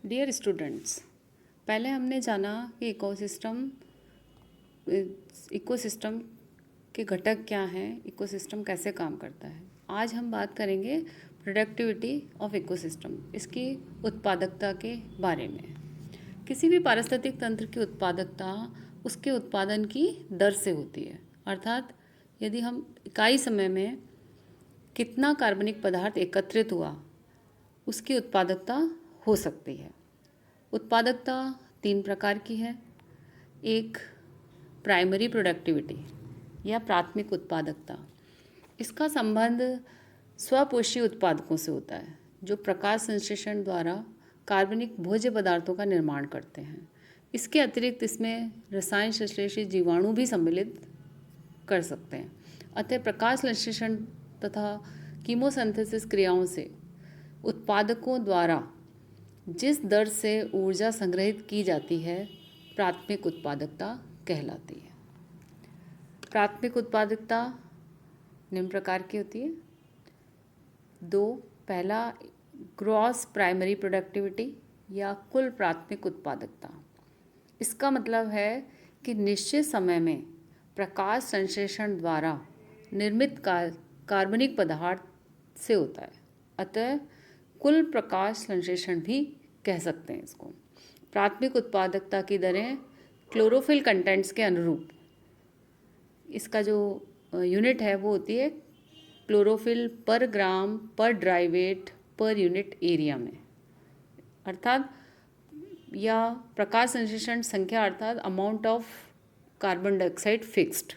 Dear students, पहले हमने जाना कि इकोसिस्टम के घटक क्या हैं, इकोसिस्टम कैसे काम करता है। आज हम बात करेंगे प्रोडक्टिविटी ऑफ इकोसिस्टम, इसकी उत्पादकता के बारे में। किसी भी पारिस्थितिक तंत्र की उत्पादकता उसके उत्पादन की दर से होती है, अर्थात यदि हम इकाई समय में कितना कार्बनिक पदार्थ एकत्रित हुआ उसकी उत्पादकता हो सकती है। उत्पादकता 3 प्रकार की है। एक प्राइमरी प्रोडक्टिविटी या प्राथमिक उत्पादकता, इसका संबंध स्वपोषी उत्पादकों से होता है जो प्रकाश संश्लेषण द्वारा कार्बनिक भोज्य पदार्थों का निर्माण करते हैं। इसके अतिरिक्त इसमें रसायन संश्लेषित जीवाणु भी सम्मिलित कर सकते हैं। अतः प्रकाश संश्लेषण तथा कीमोसिंथेसिस क्रियाओं से उत्पादकों द्वारा जिस दर से ऊर्जा संग्रहित की जाती है प्राथमिक उत्पादकता कहलाती है। प्राथमिक उत्पादकता निम्न प्रकार की होती है। 2, पहला ग्रॉस प्राइमरी प्रोडक्टिविटी या कुल प्राथमिक उत्पादकता। इसका मतलब है कि निश्चित समय में प्रकाश संश्लेषण द्वारा निर्मित कार्बनिक पदार्थ से होता है, अतः कुल प्रकाश संश्लेषण भी कह सकते हैं इसको। प्राथमिक उत्पादकता की दरें क्लोरोफिल कंटेंट्स के अनुरूप, इसका जो यूनिट है वो होती है chlorophyll per gram per dry weight per unit area में, अर्थात या प्रकाश संश्लेषण संख्या अर्थात amount of carbon dioxide fixed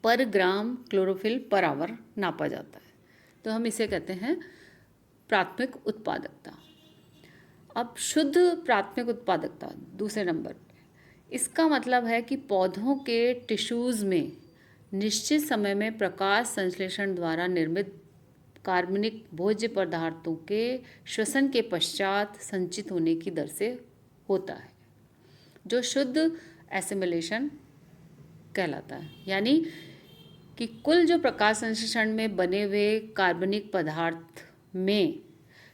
per gram chlorophyll per hour नापा जाता है, तो हम इसे कहते हैं प्राथमिक उत्पादकता। अब शुद्ध प्राथमिक उत्पादकता दूसरे नंबर पे, इसका मतलब है कि पौधों के टिश्यूज़ में निश्चित समय में प्रकाश संश्लेषण द्वारा निर्मित कार्बनिक भोज्य पदार्थों के श्वसन के पश्चात संचित होने की दर से होता है, जो शुद्ध एसिमिलेशन कहलाता है। यानी कि कुल जो प्रकाश संश्लेषण में बने हुए कार्बनिक पदार्थ में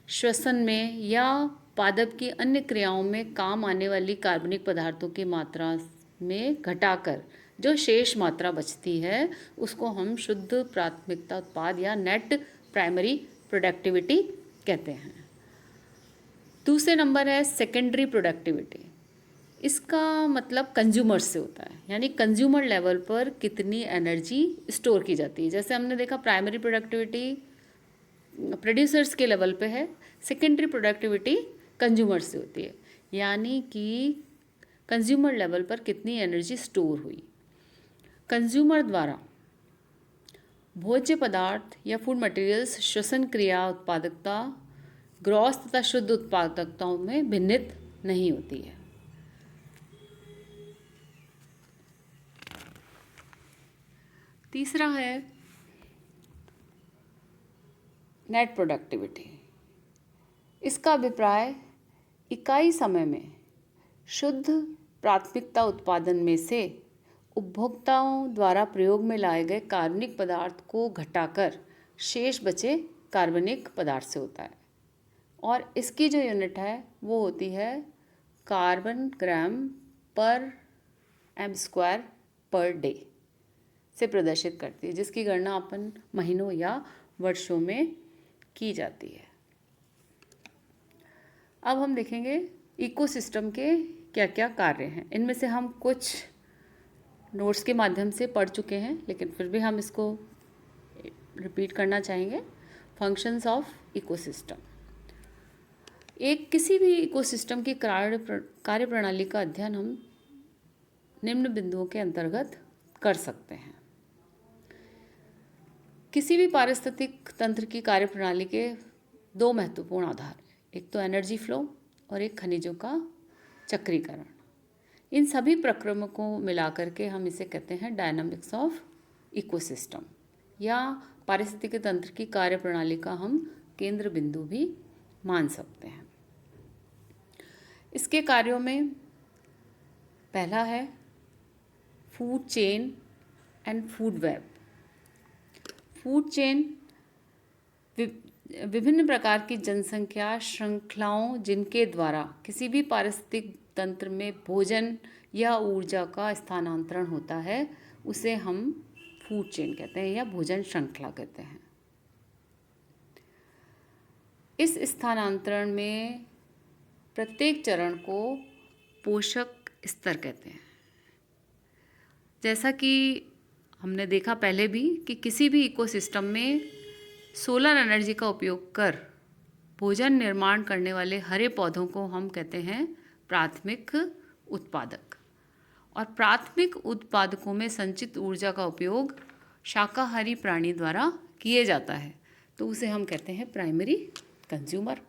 श्वसन में या पादप की अन्य क्रियाओं में काम आने वाली कार्बनिक पदार्थों की मात्रा में घटाकर जो शेष मात्रा बचती है उसको हम शुद्ध प्राथमिकता उत्पाद या नेट प्राइमरी प्रोडक्टिविटी कहते हैं। दूसरे नंबर है सेकेंडरी प्रोडक्टिविटी। इसका मतलब कंज्यूमर्स से होता है, यानी कंज्यूमर लेवल पर कितनी एनर्जी स्टोर की जाती है। जैसे हमने देखा प्राइमरी प्रोडक्टिविटी प्रोड्यूसर्स के लेवल पे है, सेकेंडरी प्रोडक्टिविटी कंज्यूमर्स से होती है, यानी कि कंज्यूमर लेवल पर कितनी एनर्जी स्टोर हुई। कंज्यूमर द्वारा भोज्य पदार्थ या फूड मटेरियल्स श्वसन क्रिया उत्पादकता ग्रॉस तथा शुद्ध उत्पादकताओं में भिन्नित नहीं होती है। तीसरा है नेट प्रोडक्टिविटी। इसका अभिप्राय इकाई समय में शुद्ध प्राथमिकता उत्पादन में से उपभोक्ताओं द्वारा प्रयोग में लाए गए कार्बनिक पदार्थ को घटाकर शेष बचे कार्बनिक पदार्थ से होता है, और इसकी जो यूनिट है वो होती है कार्बन ग्राम पर एम स्क्वायर पर डे से प्रदर्शित करती है, जिसकी गणना अपन महीनों या वर्षों में की जाती है। अब हम देखेंगे इकोसिस्टम के क्या क्या कार्य हैं। इनमें से हम कुछ नोट्स के माध्यम से पढ़ चुके हैं, लेकिन फिर भी हम इसको रिपीट करना चाहेंगे। Functions of ecosystem. एक किसी भी इकोसिस्टम की कार्य प्रणाली का अध्ययन हम निम्न बिंदुओं के अंतर्गत कर सकते हैं। किसी भी पारिस्थितिक तंत्र की कार्यप्रणाली के 2 महत्वपूर्ण आधार हैं, एक तो एनर्जी फ्लो और एक खनिजों का चक्रीकरण। इन सभी प्रक्रमों को मिलाकर के हम इसे कहते हैं डायनामिक्स ऑफ इकोसिस्टम, या पारिस्थितिक तंत्र की कार्यप्रणाली का हम केंद्र बिंदु भी मान सकते हैं। इसके कार्यों में पहला है food chain and food web. Food chain विभिन्न प्रकार की जनसंख्या श्रृंखलाओं जिनके द्वारा किसी भी पारिस्थितिक तंत्र में भोजन या ऊर्जा का स्थानांतरण होता है उसे हम फूड चेन कहते हैं या भोजन श्रृंखला कहते हैं। इस स्थानांतरण में प्रत्येक चरण को पोषक स्तर कहते हैं। जैसा कि हमने देखा पहले भी कि किसी भी इकोसिस्टम में सोलर एनर्जी का उपयोग कर भोजन निर्माण करने वाले हरे पौधों को हम कहते हैं प्राथमिक उत्पादक, और प्राथमिक उत्पादकों में संचित ऊर्जा का उपयोग शाकाहारी प्राणी द्वारा किए जाता है तो उसे हम कहते हैं प्राइमरी कंज्यूमर।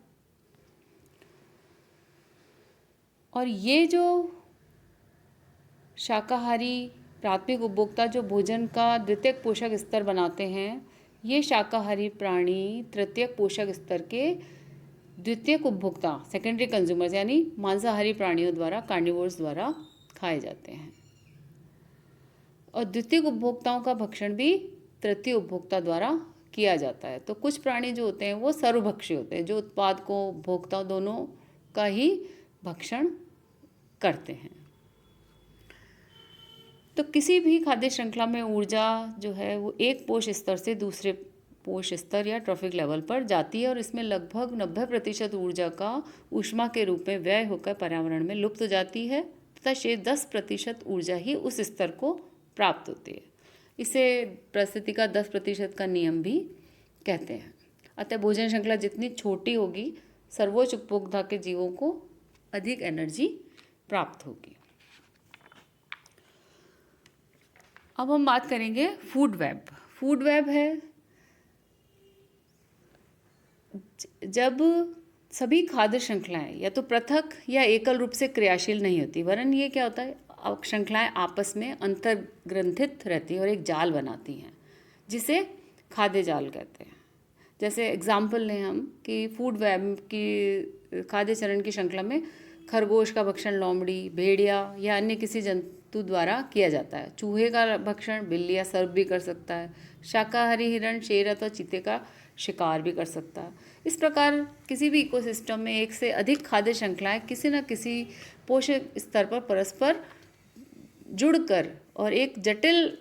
और ये जो शाकाहारी प्राथमिक उपभोक्ता जो भोजन का द्वितीयक पोषक स्तर बनाते हैं, ये शाकाहारी प्राणी तृतीयक पोषक स्तर के द्वितीयक उपभोक्ता सेकेंडरी कंज्यूमर्स यानी मांसाहारी प्राणियों द्वारा कार्निवोर्स द्वारा खाए जाते हैं। और द्वितीयक उपभोक्ताओं का भक्षण भी तृतीय उपभोक्ता द्वारा किया जाता है। तो कुछ प्राणी जो होते हैं वो सर्वभक्षी होते हैं, जो उत्पाद को उपभोक्ता दोनों का ही भक्षण करते हैं। तो किसी भी खाद्य श्रृंखला में ऊर्जा जो है वो एक पोष स्तर से दूसरे पोष स्तर या ट्रॉफिक लेवल पर जाती है और इसमें लगभग 90% ऊर्जा का ऊष्मा के रूप में व्यय होकर पर्यावरण में लुप्त हो जाती है तथा शेष 10% ऊर्जा ही उस स्तर को प्राप्त होती है। इसे परिस्थिति का 10% का नियम भी कहते हैं। अतः भोजन श्रृंखला जितनी छोटी होगी सर्वोच्च उपभोक्ता के जीवों को अधिक एनर्जी प्राप्त होगी। अब हम बात करेंगे फूड वेब। फूड वेब है जब सभी खाद्य श्रृंखलाएं या तो पृथक या एकल रूप से क्रियाशील नहीं होती, वरन ये क्या होता है श्रृंखलाएं आपस में अंतर्ग्रंथित रहती हैं और एक जाल बनाती हैं जिसे खाद्य जाल कहते हैं। जैसे एग्जाम्पल लें हम कि फूड वेब की खाद्य चरण की श्रृंखला में खरगोश का भक्षण लोमड़ी, भेड़िया या अन्य किसी जंतु द्वारा किया जाता है। चूहे का भक्षण बिल्ली या सर्प भी कर सकता है। शाकाहारी हिरण शेर अथवा चीते का शिकार भी कर सकता है। इस प्रकार किसी भी इकोसिस्टम में एक से अधिक खाद्य श्रृंखलाएं किसी न किसी पोषक स्तर पर परस्पर जुड़कर और एक जटिल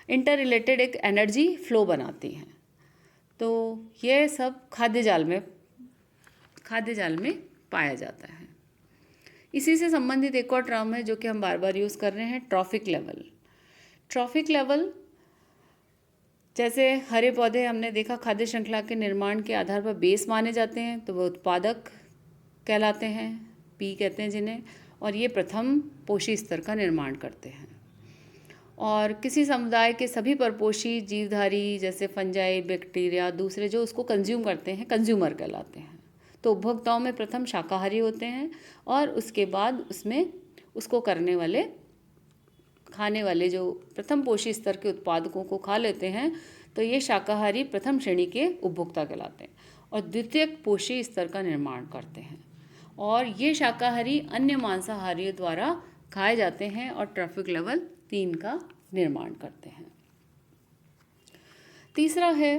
इंटर रिलेटेड एक एनर्जी फ्लो बनाती हैं। तो ये सब खाद्य जाल में पाया जाता है। इसी से संबंधित एक और टर्म है जो कि हम बार बार यूज़ कर रहे हैं, ट्रॉफिक लेवल। ट्रॉफिक लेवल जैसे हरे पौधे हमने देखा खाद्य श्रृंखला के निर्माण के आधार पर बेस माने जाते हैं तो वो उत्पादक कहलाते हैं, पी कहते हैं जिन्हें, और ये प्रथम पोषी स्तर का निर्माण करते हैं। और किसी समुदाय के सभी परपोषी जीवधारी जैसे फंजाई, बैक्टीरिया दूसरे जो उसको कंज्यूम करते हैं कंज्यूमर कहलाते हैं। तो उपभोक्ताओं में प्रथम शाकाहारी होते हैं और उसके बाद उसमें उसको खाने वाले जो प्रथम पोषी स्तर के उत्पादकों को खा लेते हैं तो ये शाकाहारी प्रथम श्रेणी के उपभोक्ता कहलाते हैं और द्वितीयक पोषी स्तर का निर्माण करते हैं। और ये शाकाहारी अन्य मांसाहारियों द्वारा खाए जाते हैं और ट्रॉफिक लेवल 3 का निर्माण करते हैं। तीसरा है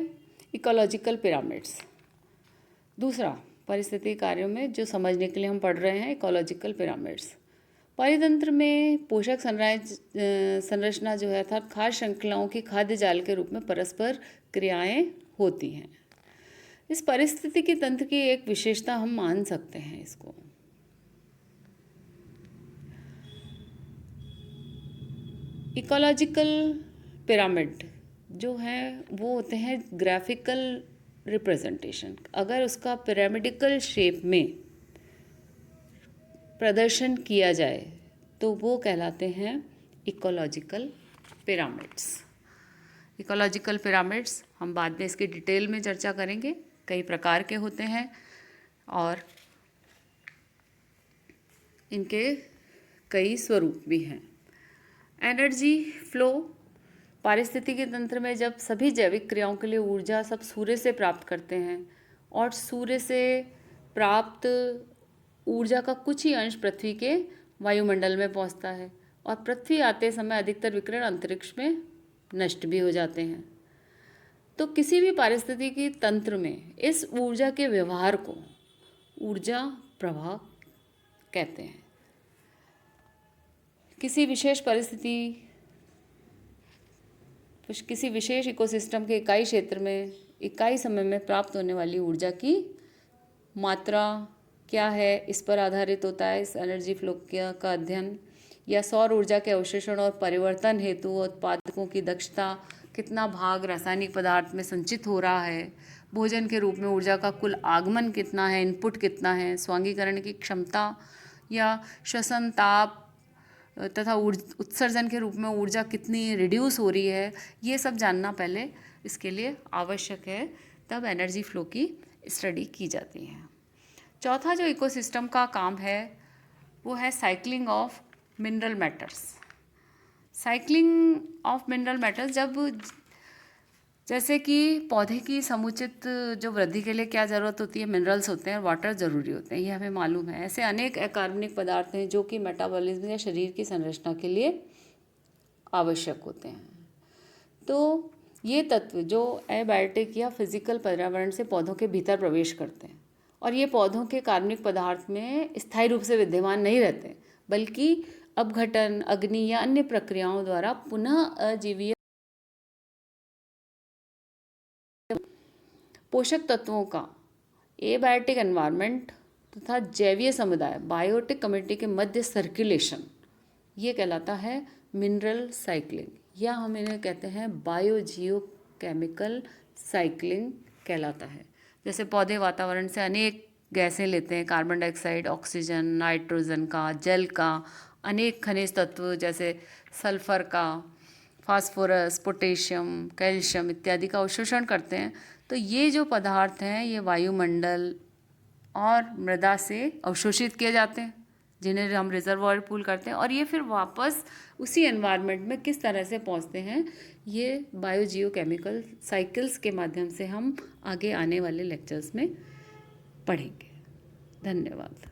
इकोलॉजिकल पिरामिड्स। दूसरा परिस्थिति कार्यों में जो समझने के लिए हम पढ़ रहे हैं इकोलॉजिकल पिरामिड्स। परितंत्र में पोषक संरचना जो है अर्थात खाद्य श्रृंखलाओं की खाद्य जाल के रूप में परस्पर क्रियाएं होती हैं। इस परिस्थिति की तंत्र की एक विशेषता हम मान सकते हैं इसको। इकोलॉजिकल पिरामिड जो है वो होते हैं ग्राफिकल रिप्रेजेंटेशन। अगर उसका पिरामिडिकल शेप में प्रदर्शन किया जाए तो वो कहलाते हैं इकोलॉजिकल पिरामिड्स। इकोलॉजिकल पिरामिड्स हम बाद में इसकी डिटेल में चर्चा करेंगे, कई प्रकार के होते हैं और इनके कई स्वरूप भी हैं। एनर्जी फ्लो पारिस्थितिकी तंत्र में जब सभी जैविक क्रियाओं के लिए ऊर्जा सब सूर्य से प्राप्त करते हैं और सूर्य से प्राप्त ऊर्जा का कुछ ही अंश पृथ्वी के वायुमंडल में पहुंचता है और पृथ्वी आते समय अधिकतर विकिरण अंतरिक्ष में नष्ट भी हो जाते हैं। तो किसी भी पारिस्थितिकी तंत्र में इस ऊर्जा के व्यवहार को ऊर्जा प्रवाह कहते हैं। किसी विशेष इकोसिस्टम के इकाई क्षेत्र में इकाई समय में प्राप्त होने वाली ऊर्जा की मात्रा क्या है, इस पर आधारित होता है इस एनर्जी फ्लो का अध्ययन। या सौर ऊर्जा के अवशोषण और परिवर्तन हेतु उत्पादकों की दक्षता, कितना भाग रासायनिक पदार्थ में संचित हो रहा है, भोजन के रूप में ऊर्जा का कुल आगमन कितना है, इनपुट कितना है, स्वांगीकरण की क्षमता या श्वसन ताप तथा उत्सर्जन के रूप में ऊर्जा कितनी रिड्यूस हो रही है, ये सब जानना पहले इसके लिए आवश्यक है, तब एनर्जी फ्लो की स्टडी की जाती है। चौथा जो इकोसिस्टम का काम है वो है cycling of mineral matters. Cycling of mineral matters, जब जैसे कि पौधे की समुचित जो वृद्धि के लिए क्या ज़रूरत होती है, मिनरल्स होते हैं, वाटर ज़रूरी होते हैं, ये हमें मालूम है। ऐसे अनेक अकार्बनिक पदार्थ हैं जो कि मेटाबॉलिज्म या शरीर की संरचना के लिए आवश्यक होते हैं। तो ये तत्व जो एबायोटिक या फिजिकल पर्यावरण से पौधों के भीतर प्रवेश करते हैं, और ये पौधों के कार्बनिक पदार्थ में स्थायी रूप से विद्यमान नहीं रहते, बल्कि अपघटन, अग्नि या अन्य प्रक्रियाओं द्वारा पुनः अजीवीय पोषक तत्वों का एबायोटिक एनवायरनमेंट तथा जैवीय समुदाय बायोटिक कम्युनिटी के मध्य सर्कुलेशन, ये कहलाता है मिनरल साइक्लिंग, या हम इन्हें कहते हैं बायोजियोकेमिकल साइक्लिंग कहलाता है। जैसे पौधे वातावरण से अनेक गैसें लेते हैं, कार्बन डाइऑक्साइड, ऑक्सीजन, नाइट्रोजन का, जल का, अनेक खनिज तत्व जैसे सल्फर का, फास्फोरस, पोटेशियम, कैल्शियम इत्यादि का अवशोषण करते हैं। तो ये जो पदार्थ हैं ये वायुमंडल और मृदा से अवशोषित किए जाते हैं, जिन्हें हम रिजर्वॉयर पूल करते हैं, और ये फिर वापस उसी एनवायरनमेंट में किस तरह से पहुंचते हैं, ये बायोजियोकेमिकल साइकिल्स के माध्यम से हम आगे आने वाले लेक्चर्स में पढ़ेंगे। धन्यवाद।